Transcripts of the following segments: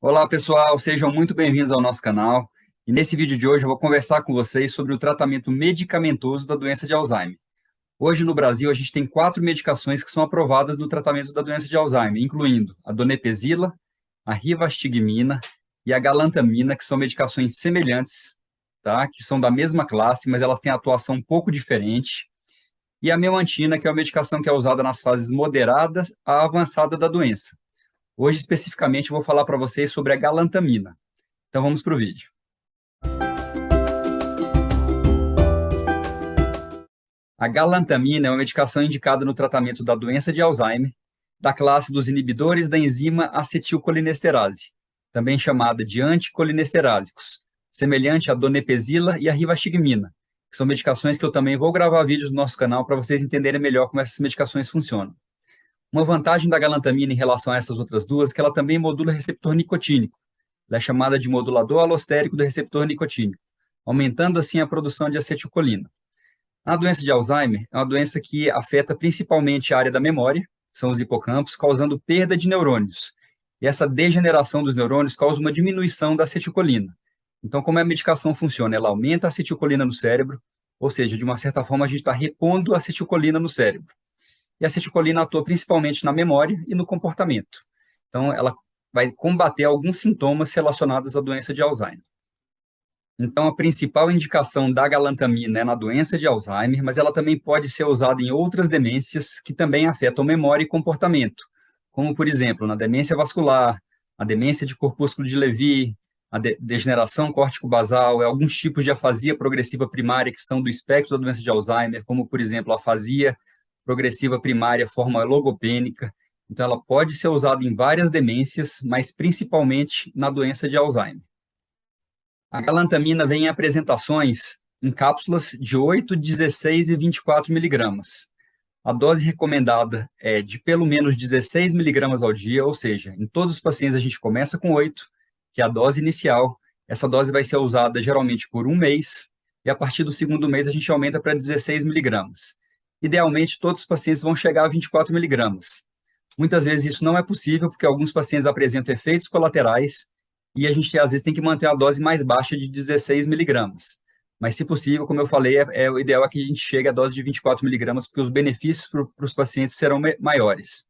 Olá, pessoal, sejam muito bem-vindos ao nosso canal. E nesse vídeo de hoje eu vou conversar com vocês sobre o tratamento medicamentoso da doença de Alzheimer. Hoje no Brasil a gente tem 4 medicações que são aprovadas no tratamento da doença de Alzheimer, incluindo a donepezila, a rivastigmina e a galantamina, que são medicações semelhantes, tá? Que são da mesma classe, mas elas têm atuação um pouco diferente. E a memantina, que é uma medicação que é usada nas fases moderadas a avançada da doença. Hoje, especificamente, eu vou falar para vocês sobre a galantamina. Então, vamos para o vídeo. A galantamina é uma medicação indicada no tratamento da doença de Alzheimer, da classe dos inibidores da enzima acetilcolinesterase, também chamada de anticolinesterásicos, semelhante à donepezila e à rivastigmina, que são medicações que eu também vou gravar vídeos no nosso canal para vocês entenderem melhor como essas medicações funcionam. Uma vantagem da galantamina em relação a essas outras duas é que ela também modula o receptor nicotínico. Ela é chamada de modulador alostérico do receptor nicotínico, aumentando assim a produção de acetilcolina. A doença de Alzheimer é uma doença que afeta principalmente a área da memória, que são os hipocampos, causando perda de neurônios. E essa degeneração dos neurônios causa uma diminuição da acetilcolina. Então, como a medicação funciona? Ela aumenta a acetilcolina no cérebro, ou seja, de uma certa forma a gente está repondo a acetilcolina no cérebro. E a acetilcolina atua principalmente na memória e no comportamento. Então, ela vai combater alguns sintomas relacionados à doença de Alzheimer. Então, a principal indicação da galantamina é na doença de Alzheimer, mas ela também pode ser usada em outras demências que também afetam memória e comportamento, como, por exemplo, na demência vascular, a demência de corpúsculo de Lewy, a degeneração córtico-basal, alguns tipos de afasia progressiva primária que são do espectro da doença de Alzheimer, como, por exemplo, a afasia progressiva primária, forma logopênica. Então, ela pode ser usada em várias demências, mas principalmente na doença de Alzheimer. A galantamina vem em apresentações em cápsulas de 8, 16 e 24 miligramas. A dose recomendada é de pelo menos 16 miligramas ao dia, ou seja, em todos os pacientes a gente começa com 8, que é a dose inicial. Essa dose vai ser usada geralmente por um mês, e a partir do segundo mês a gente aumenta para 16 miligramas. Idealmente, todos os pacientes vão chegar a 24 miligramas. Muitas vezes isso não é possível, porque alguns pacientes apresentam efeitos colaterais, e a gente, às vezes, tem que manter a dose mais baixa de 16 miligramas. Mas, se possível, como eu falei, o ideal é que a gente chegue à dose de 24 miligramas, porque os benefícios para os pacientes serão maiores.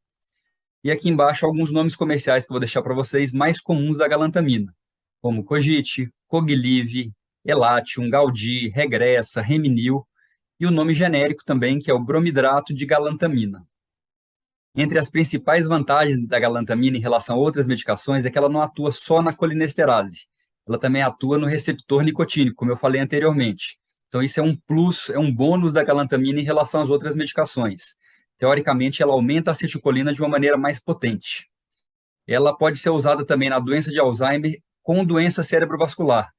E aqui embaixo, alguns nomes comerciais que eu vou deixar para vocês, mais comuns da galantamina, como Cogit, Cogliv, Elatium, Galdi, Regressa, Reminil, e o nome genérico também, que é o bromidrato de galantamina. Entre as principais vantagens da galantamina em relação a outras medicações é que ela não atua só na colinesterase, ela também atua no receptor nicotínico, como eu falei anteriormente. Então, isso é um plus, é um bônus da galantamina em relação às outras medicações. Teoricamente, ela aumenta a acetilcolina de uma maneira mais potente. Ela pode ser usada também na doença de Alzheimer com doença cerebrovascular.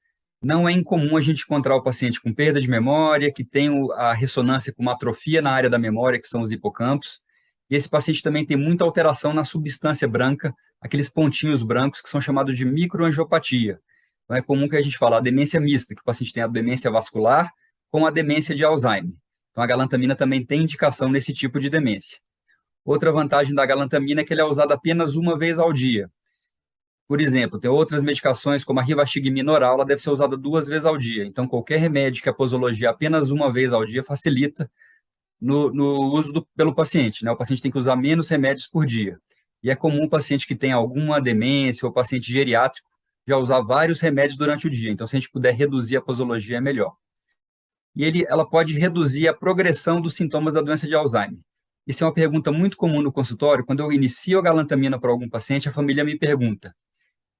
Não é incomum a gente encontrar o paciente com perda de memória, que tem a ressonância com uma atrofia na área da memória, que são os hipocampos, e esse paciente também tem muita alteração na substância branca, aqueles pontinhos brancos que são chamados de microangiopatia. Então, é comum que a gente fale a demência mista, que o paciente tem a demência vascular com a demência de Alzheimer. Então, a galantamina também tem indicação nesse tipo de demência. Outra vantagem da galantamina é que ela é usada apenas uma vez ao dia. Por exemplo, tem outras medicações, como a rivastigmina oral, ela deve ser usada 2 vezes ao dia. Então, qualquer remédio que a posologia apenas uma vez ao dia facilita no uso pelo paciente, né? O paciente tem que usar menos remédios por dia. E é comum o paciente que tem alguma demência ou paciente geriátrico já usar vários remédios durante o dia. Então, se a gente puder reduzir a posologia, é melhor. E ela pode reduzir a progressão dos sintomas da doença de Alzheimer. Isso é uma pergunta muito comum no consultório. Quando eu inicio a galantamina para algum paciente, a família me pergunta: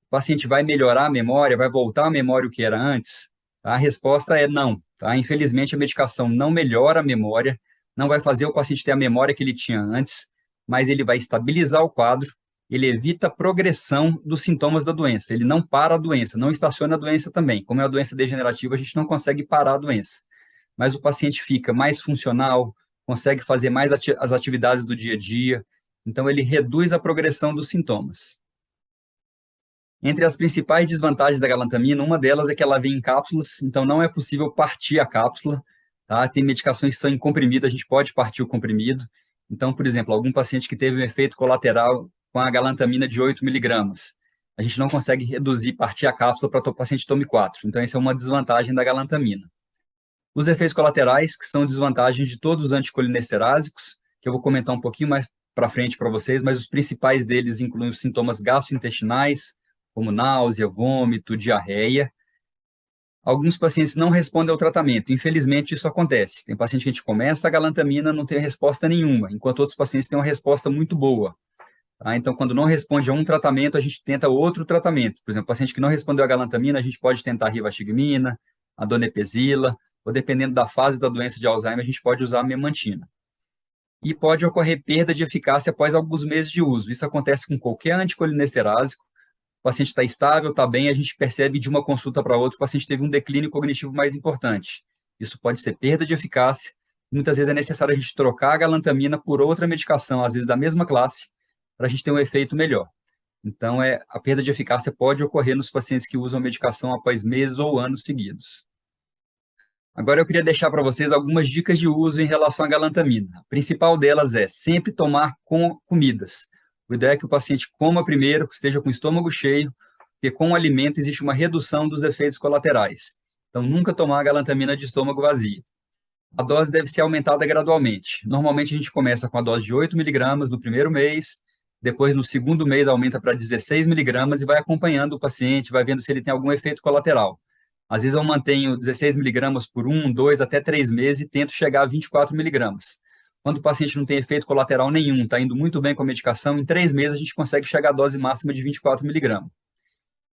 o paciente vai melhorar a memória, vai voltar à memória o que era antes? A resposta é não. Tá? Infelizmente, a medicação não melhora a memória, não vai fazer o paciente ter a memória que ele tinha antes, mas ele vai estabilizar o quadro, ele evita a progressão dos sintomas da doença, ele não para a doença, não estaciona a doença também. Como é uma doença degenerativa, a gente não consegue parar a doença. Mas o paciente fica mais funcional, consegue fazer mais as atividades do dia a dia, então ele reduz a progressão dos sintomas. Entre as principais desvantagens da galantamina, uma delas é que ela vem em cápsulas, então não é possível partir a cápsula. Tá? Tem medicações que são em comprimido, a gente pode partir o comprimido. Então, por exemplo, algum paciente que teve um efeito colateral com a galantamina de 8 miligramas, a gente não consegue reduzir, partir a cápsula para que o paciente tome 4. Então, essa é uma desvantagem da galantamina. Os efeitos colaterais, que são desvantagens de todos os anticolinesterásicos, que eu vou comentar um pouquinho mais para frente para vocês, mas os principais deles incluem os sintomas gastrointestinais, como náusea, vômito, diarreia. Alguns pacientes não respondem ao tratamento. Infelizmente, isso acontece. Tem paciente que a gente começa a galantamina, não tem resposta nenhuma, enquanto outros pacientes têm uma resposta muito boa. Tá? Então, quando não responde a um tratamento, a gente tenta outro tratamento. Por exemplo, paciente que não respondeu a galantamina, a gente pode tentar a rivastigmina, a donepezila, ou dependendo da fase da doença de Alzheimer, a gente pode usar a memantina. E pode ocorrer perda de eficácia após alguns meses de uso. Isso acontece com qualquer anticolinesterase. O paciente está estável, está bem, a gente percebe de uma consulta para outra que o paciente teve um declínio cognitivo mais importante. Isso pode ser perda de eficácia. Muitas vezes é necessário a gente trocar a galantamina por outra medicação, às vezes da mesma classe, para a gente ter um efeito melhor. Então, a perda de eficácia pode ocorrer nos pacientes que usam a medicação após meses ou anos seguidos. Agora, eu queria deixar para vocês algumas dicas de uso em relação à galantamina. A principal delas é sempre tomar com comidas. O ideal é que o paciente coma primeiro, esteja com o estômago cheio, porque com o alimento existe uma redução dos efeitos colaterais. Então, nunca tomar a galantamina de estômago vazio. A dose deve ser aumentada gradualmente. Normalmente, a gente começa com a dose de 8 miligramas no primeiro mês, depois, no segundo mês, aumenta para 16 miligramas e vai acompanhando o paciente, vai vendo se ele tem algum efeito colateral. Às vezes, eu mantenho 16 miligramas por 1, 2, até 3 meses e tento chegar a 24 miligramas. Quando o paciente não tem efeito colateral nenhum, está indo muito bem com a medicação, em 3 meses a gente consegue chegar à dose máxima de 24 miligramas.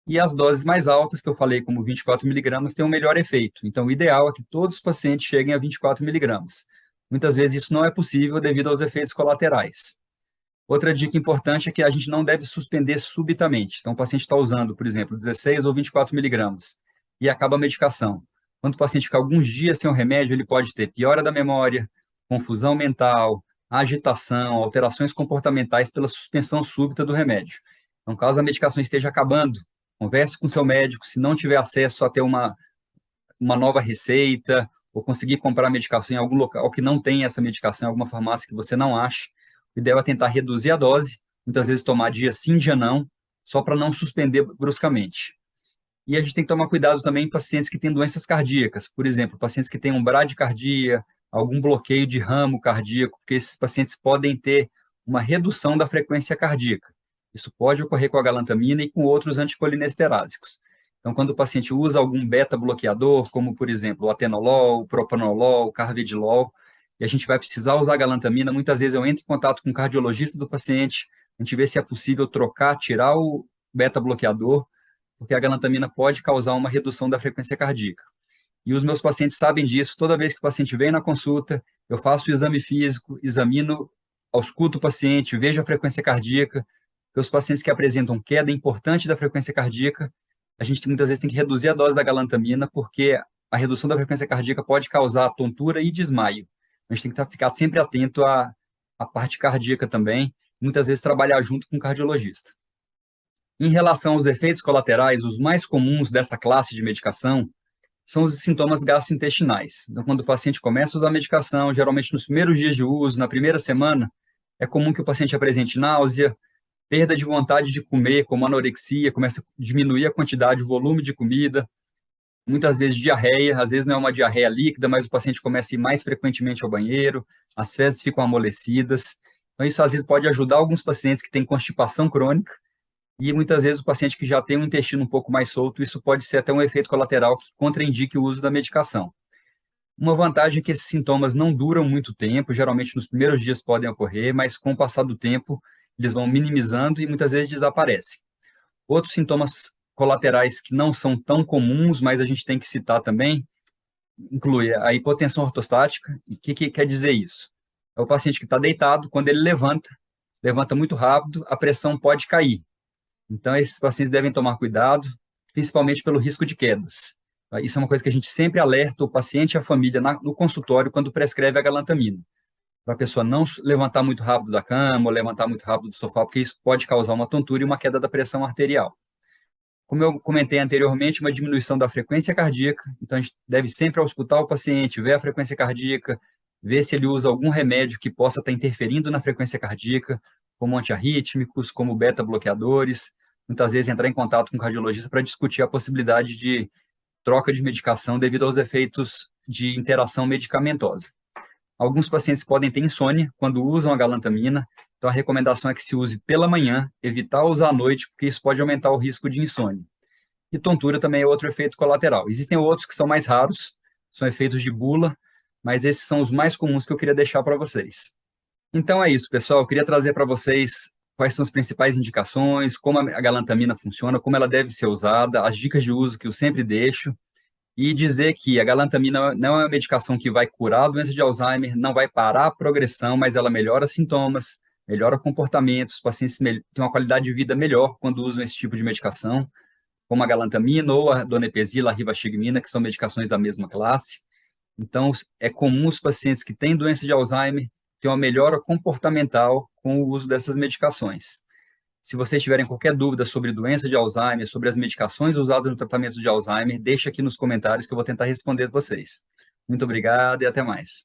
E as doses mais altas, que eu falei como 24 miligramas, têm um melhor efeito. Então, o ideal é que todos os pacientes cheguem a 24 miligramas. Muitas vezes isso não é possível devido aos efeitos colaterais. Outra dica importante é que a gente não deve suspender subitamente. Então, o paciente está usando, por exemplo, 16 ou 24 miligramas e acaba a medicação. Quando o paciente fica alguns dias sem o remédio, ele pode ter piora da memória, confusão mental, agitação, alterações comportamentais pela suspensão súbita do remédio. Então, caso a medicação esteja acabando, converse com seu médico. Se não tiver acesso a ter uma nova receita ou conseguir comprar medicação em algum local que não tem essa medicação, em alguma farmácia que você não ache, o ideal é tentar reduzir a dose, muitas vezes tomar dia sim, dia não, só para não suspender bruscamente. E a gente tem que tomar cuidado também em pacientes que têm doenças cardíacas, por exemplo, pacientes que têm um bradicardia, algum bloqueio de ramo cardíaco, porque esses pacientes podem ter uma redução da frequência cardíaca. Isso pode ocorrer com a galantamina e com outros anticolinesterásicos. Então, quando o paciente usa algum beta-bloqueador, como, por exemplo, o atenolol, o propanolol, o carvedilol, e a gente vai precisar usar a galantamina, muitas vezes eu entro em contato com o cardiologista do paciente, a gente vê se é possível trocar, tirar o beta-bloqueador, porque a galantamina pode causar uma redução da frequência cardíaca. E os meus pacientes sabem disso. Toda vez que o paciente vem na consulta, eu faço o exame físico, examino, ausculto o paciente, vejo a frequência cardíaca, porque os pacientes que apresentam queda importante da frequência cardíaca, a gente muitas vezes tem que reduzir a dose da galantamina, porque a redução da frequência cardíaca pode causar tontura e desmaio. A gente tem que ficar sempre atento à parte cardíaca também, muitas vezes trabalhar junto com o cardiologista. Em relação aos efeitos colaterais, os mais comuns dessa classe de medicação são os sintomas gastrointestinais. Então, quando o paciente começa a usar a medicação, geralmente nos primeiros dias de uso, na primeira semana, é comum que o paciente apresente náusea, perda de vontade de comer, como anorexia, começa a diminuir a quantidade, o volume de comida, muitas vezes diarreia, às vezes não é uma diarreia líquida, mas o paciente começa a ir mais frequentemente ao banheiro, as fezes ficam amolecidas. Então, isso às vezes pode ajudar alguns pacientes que têm constipação crônica, e muitas vezes o paciente que já tem um intestino um pouco mais solto, isso pode ser até um efeito colateral que contraindique o uso da medicação. Uma vantagem é que esses sintomas não duram muito tempo, geralmente nos primeiros dias podem ocorrer, mas com o passar do tempo eles vão minimizando e muitas vezes desaparecem. Outros sintomas colaterais que não são tão comuns, mas a gente tem que citar também, inclui a hipotensão ortostática. E o que quer dizer isso? É o paciente que está deitado, quando ele levanta muito rápido, a pressão pode cair. Então, esses pacientes devem tomar cuidado, principalmente pelo risco de quedas. Isso é uma coisa que a gente sempre alerta o paciente e a família no consultório quando prescreve a galantamina, para a pessoa não levantar muito rápido da cama ou levantar muito rápido do sofá, porque isso pode causar uma tontura e uma queda da pressão arterial. Como eu comentei anteriormente, uma diminuição da frequência cardíaca, então a gente deve sempre auscultar o paciente, ver a frequência cardíaca, ver se ele usa algum remédio que possa estar interferindo na frequência cardíaca, como antiarrítmicos, como beta-bloqueadores, muitas vezes entrar em contato com o cardiologista para discutir a possibilidade de troca de medicação devido aos efeitos de interação medicamentosa. Alguns pacientes podem ter insônia quando usam a galantamina, então a recomendação é que se use pela manhã, evitar usar à noite, porque isso pode aumentar o risco de insônia. E tontura também é outro efeito colateral. Existem outros que são mais raros, são efeitos de bula, mas esses são os mais comuns que eu queria deixar para vocês. Então é isso, pessoal. Eu queria trazer para vocês quais são as principais indicações, como a galantamina funciona, como ela deve ser usada, as dicas de uso que eu sempre deixo, e dizer que a galantamina não é uma medicação que vai curar a doença de Alzheimer, não vai parar a progressão, mas ela melhora sintomas, melhora comportamentos, os pacientes têm uma qualidade de vida melhor quando usam esse tipo de medicação, como a galantamina ou a donepezila, a rivastigmina, que são medicações da mesma classe. Então, é comum os pacientes que têm doença de Alzheimer ter uma melhora comportamental com o uso dessas medicações. Se vocês tiverem qualquer dúvida sobre doença de Alzheimer, sobre as medicações usadas no tratamento de Alzheimer, deixe aqui nos comentários que eu vou tentar responder vocês. Muito obrigado e até mais.